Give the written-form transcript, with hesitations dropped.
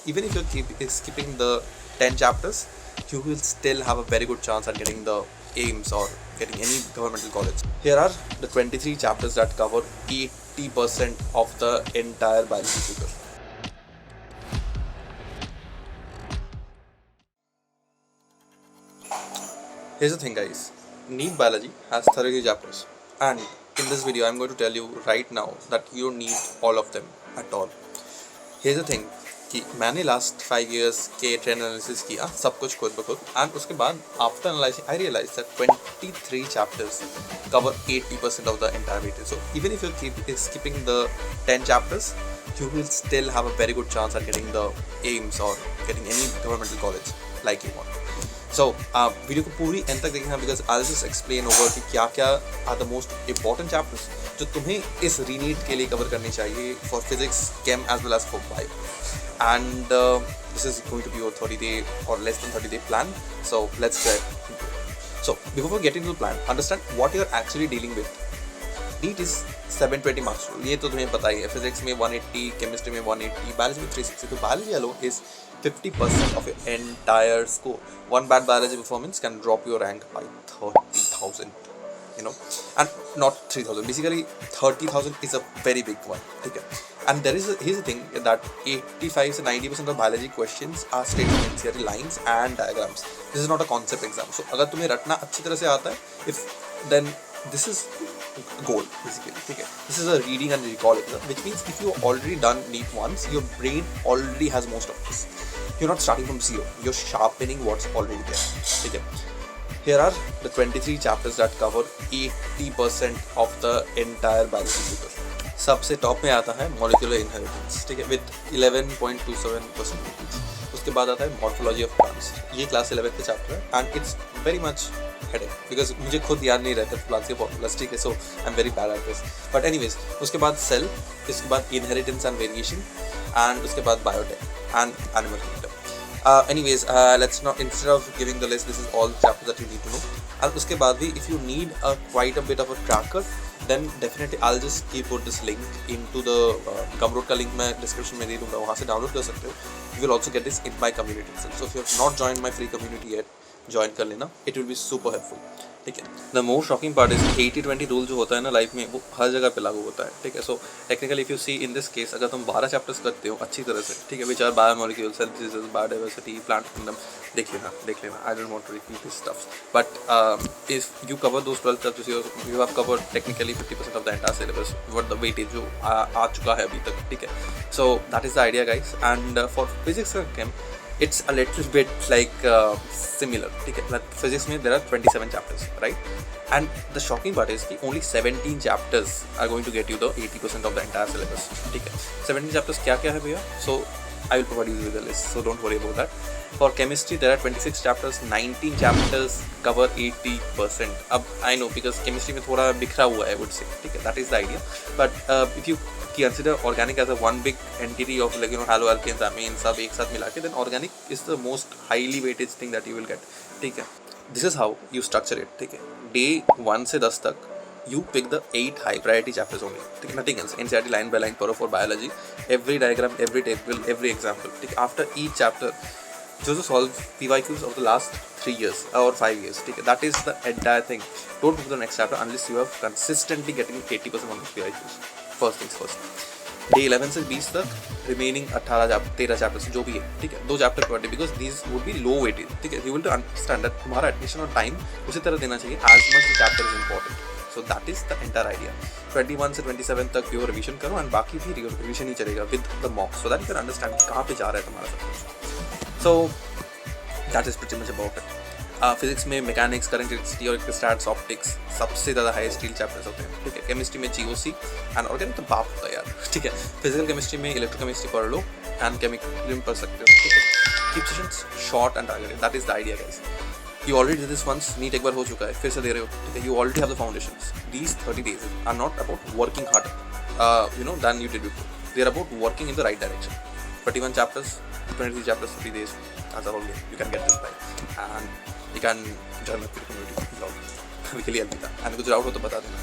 even if you're skipping the 10 chapters, you will still have a very good chance at getting the AIMS or getting any governmental college. Here are the 23 chapters that cover 80% of the entire biology paper. Here's the thing, guys. NEET Biology has 30 chapters, and in this video I'm going to tell you right now that you don't need all of them at all. Here's the thing कि मैंने last 5 years के trend analysis किया सब कुछ खुद ब खुद, and उसके बाद after analysing I realise that 23 chapters cover 80% of the entire weightage. So even if you're skipping the 10 chapters, you will still have a very good chance at getting the AIMS or getting any governmental college like you want. So video को पूरी end तक देखना, because I just explain over कि क्या क्या are the most important chapters जो तुम्हें इस रीनीट के लिए कवर करनी चाहिए for physics, chem as well as for bio. And this is going to be your 30-day or less than 30-day plan. So let's get into it. So before we get into the plan, understand what you're actually dealing with. NEET is 720 marks rule. ये तो तुम्हें पता ही है. Physics में 180, chemistry में 180, biology में 360. तो biology alone is 50% of your entire score. One bad biology performance can drop your rank by 30,000. You know, and not 3,000. Basically, 30,000 is a very big one. Okay. And here's the thing that 85 to 90% of biology questions are straight from NCERT lines and diagrams. This is not a concept exam. So अगर तुम्हें रटना अच्छी तरह से आता है, then this is goal basically. Okay. This is a reading and recall exam, which means if you already done NEET once, your brain already has most of this. You're not starting from zero. You're sharpening what's already there. Okay. Here are the 23 chapters that cover 80% of the entire biology paper. सबसे top में आता है molecular inheritance, ठीक है, with 11.27%. उसके बाद आता है मॉर्फोलॉजी ऑफ प्लांट्स. ये क्लास 11 का चैप्टर है and it's very much headache because मुझे खुद याद नहीं रहता प्लांट्स के फॉर्मूलाज, ठीक है, so I am very bad at this. But anyways, उसके बाद सेल, इसके बाद इनहेरिटेंस एंड वेरिएशन, एंड उसके बाद biotech and animal kingdom. Anyways, let's not, instead of giving the list, this is all chapters that you need to know. And उसके बाद भी if you need quite a bit of a tracker, then definitely I'll just put this link into the Gumroad का link मैं description में दे दूँगा, वहाँ से download कर सकते हो. You will also get this in my community itself. So if you have not joined my free community yet, join कर लेना. It will be super helpful. ठीक है. The most shocking part is 80-20 rule जो होता है ना life में, वो हर जगह पे लागू होता है, ठीक है. So technically if you see in this case, अगर तुम 12 चैप्टर्स करते हो अच्छी तरह से, ठीक है, which are biomolecules, cell diseases, biodiversity, plant kingdom, देख लेना. I don't want to repeat this stuffs, but if you cover those 12 chapters, you have covered technically 50% of the entire syllabus, what the weightage जो आ चुका है अभी तक, ठीक है. So that is the idea guys. And for physics and chem, it's a little bit like similar, okay. Like physics mein there are 27 chapters, right? And the shocking part is that only 17 chapters are going to get you the 80% of the entire syllabus, okay. 17 chapters kya hai bhaiya? So I will provide you with the list, so don't worry about that. For chemistry there are 26 chapters, 19 chapters cover 80%. अब I know because chemistry में थोड़ा बिखरा हुआ है, I would say, ठीक है, that is the idea. But if you consider organic as a one big entity of, like, you know, halo alkanes, amines, सब एक साथ मिला के, then organic is the most highly weighted thing that you will get, ठीक है. This is how you structure it, ठीक है. Day 1 से 10 तक you pick the 8 high priority chapters only, ठीक है, nothing else. NCERT line by line for biology, every diagram, every table, every example, ठीक है. After each chapter जो solve PYQs of the last 3 years or 5 years, ठीक है. That is the entire thing. Don't move to the next chapter unless you have consistently getting 80% of the PYQs. First things first. Day 11 से 20 तक remaining 13 chapters जो भी है, ठीक है, 2 chapter per day, because these would be low weightage, ठीक है. You will understand that तुम्हारा एडमिशन और टाइम उसी तरह देना चाहिए as much the chapter is important. So that is the entire idea. 21 से 27 तक प्योर रिविजन करो, एंड बाकी भी रिविजन ही चलेगा with the mock, so that you can understand कहाँ पे जा रहा है तुम्हारा सब कुछ. सो that is pretty much about it. Physics में मैकेनिक्स, करंट इलेक्ट्रिसिटी और स्टैट्स, ऑप्टिक्स सबसे ज़्यादा हाई स्टील चैप्टर्स होते हैं, ठीक है. केमिस्ट्री में जीओसी एंड ऑर्गेनिक तो बाप होता है यार, ठीक है. फिजिकल केमिस्ट्री में इलेक्ट्रोकेमिस्ट्री पढ़ लो एंड केमिकल में पढ़ सकते हो, ठीक है. Keep sessions short and targeted, that is the idea guys. You already did this once, NEET एक बार हो चुका है, फिर से दे रहे हो, ठीक है. You already have the foundations. These 30 days are not about working hard, you know, than you did before. They are about working in the right direction. 21 chapters, 23 chapters, 30 days. That's a whole game. You can get this right. And you can join my community. We can help you. And कुछ doubt हो तो बता देना.